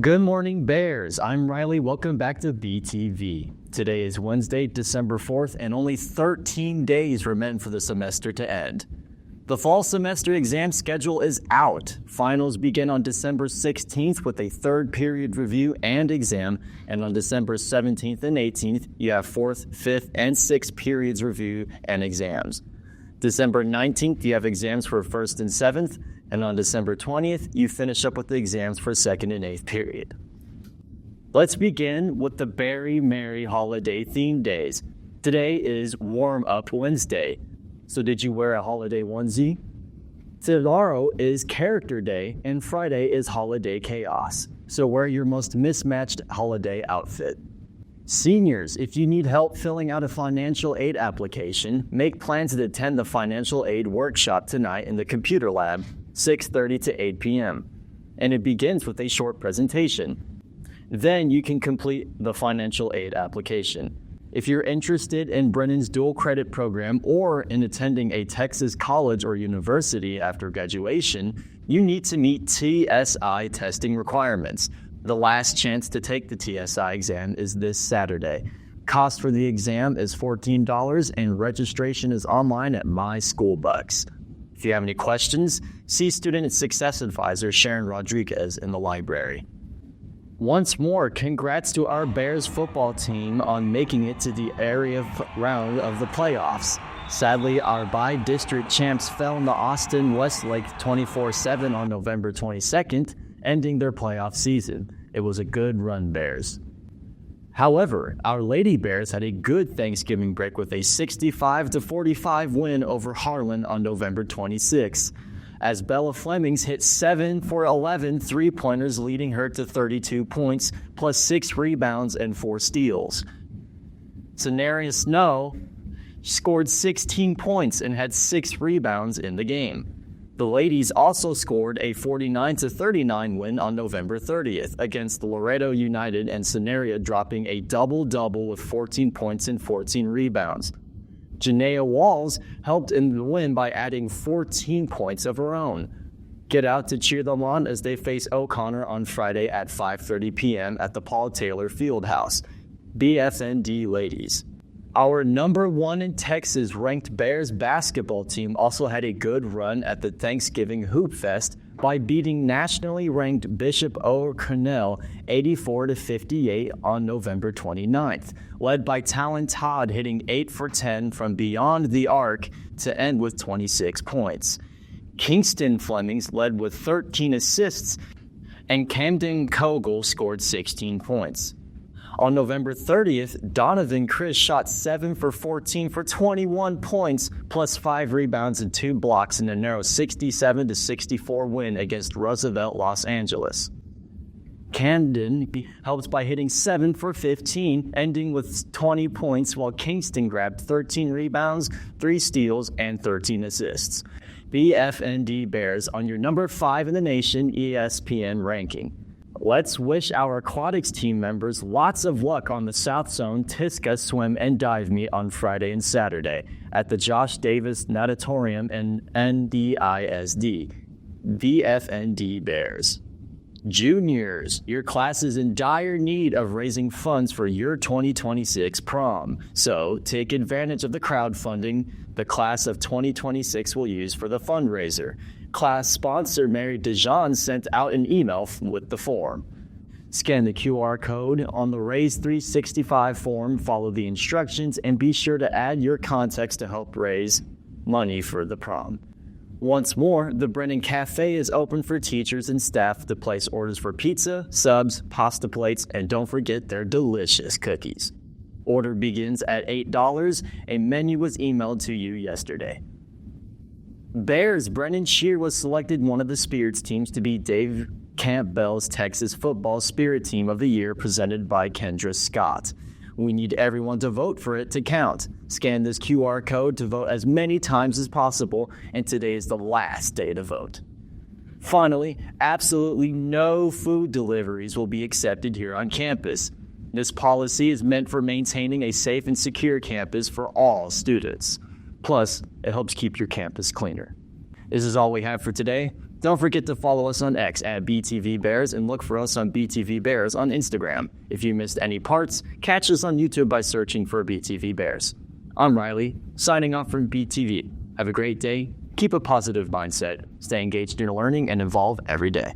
Good morning, Bears. I'm Riley. Welcome back to BTV. Today is Wednesday, December 4th, and only 13 days remain for the semester to end. The fall semester exam schedule is out. Finals begin on December 16th with a third period review and exam, and on December 17th and 18th, you have 4th, 5th, and 6th periods review and exams. December 19th, you have exams for 1st and 7th, and on December 20th, you finish up with the exams for 2nd and 8th period. Let's begin with the Beary Merry Holiday theme days. Today is Warm Up Wednesday. So did you wear a holiday onesie? Tomorrow is Character Day, and Friday is Holiday Chaos. So wear your most mismatched holiday outfit. Seniors, if you need help filling out a financial aid application, make plans to attend the financial aid workshop tonight in the computer lab, 6:30 to 8 p.m. And it begins with a short presentation. Then you can complete the financial aid application. If you're interested in Brennan's dual credit program or in attending a Texas college or university after graduation, you need to meet TSI testing requirements. The last chance to take the TSI exam is this Saturday. Cost for the exam is $14 and registration is online at My School Bucks. If you have any questions, see Student Success Advisor Sharon Rodriguez in the library. Once more, congrats to our Bears football team on making it to the area round of the playoffs. Sadly, our by-district champs fell in the Austin Westlake 24-7 on November 22nd, ending their playoff season. It was a good run, Bears. However, our Lady Bears had a good Thanksgiving break with a 65-45 win over Harlan on November 26th, as Bella Flemings hit 7 for 11 three-pointers, leading her to 32 points, plus 6 rebounds and 4 steals. Scenaria Snow scored 16 points and had 6 rebounds in the game. The ladies also scored a 49-39 win on November 30th against Laredo United, and Scenaria dropping a double-double with 14 points and 14 rebounds. Janaea Walls helped in the win by adding 14 points of her own. Get out to cheer them on as they face O'Connor on Friday at 5:30 p.m. at the Paul Taylor Fieldhouse. BFND ladies. Our number 1 in Texas ranked Bears basketball team also had a good run at the Thanksgiving Hoop Fest by beating nationally ranked Bishop O'Connell 84-58 on November 29th, led by Talon Todd hitting 8 for 10 from beyond the arc to end with 26 points. Kingston Flemings led with 13 assists, and Camden Kogel scored 16 points. On November 30th, Donovan Chris shot 7 for 14 for 21 points, plus 5 rebounds and 2 blocks in a narrow 67-64 win against Roosevelt Los Angeles. Camden helps by hitting 7 for 15, ending with 20 points, while Kingston grabbed 13 rebounds, 3 steals, and 13 assists. BFND Bears on your number 5 in the nation ESPN ranking. Let's wish our Aquatics team members lots of luck on the South Zone TISCA swim and dive meet on Friday and Saturday at the Josh Davis Natatorium and NDISD. BFND Bears. Juniors, your class is in dire need of raising funds for your 2026 prom, so take advantage of the crowdfunding the class of 2026 will use for the fundraiser. Class sponsor Mary Dijon sent out an email with the form. Scan the QR code on the Raise 365 form, follow the instructions, and be sure to add your contacts to help raise money for the prom. Once more, the Brennan Café is open for teachers and staff to place orders for pizza, subs, pasta plates, and don't forget their delicious cookies. Order begins at $8. A menu was emailed to you yesterday. Bears Brennan Shear was selected one of the Spirits teams to be Dave Campbell's Texas Football Spirit Team of the Year, presented by Kendra Scott. We need everyone to vote for it to count. Scan this QR code to vote as many times as possible, and today is the last day to vote. Finally, absolutely no food deliveries will be accepted here on campus. This policy is meant for maintaining a safe and secure campus for all students. Plus, it helps keep your campus cleaner. This is all we have for today. Don't forget to follow us on X at BTV Bears and look for us on BTV Bears on Instagram. If you missed any parts, catch us on YouTube by searching for BTV Bears. I'm Riley, signing off from BTV. Have a great day, keep a positive mindset, stay engaged in learning, and evolve every day.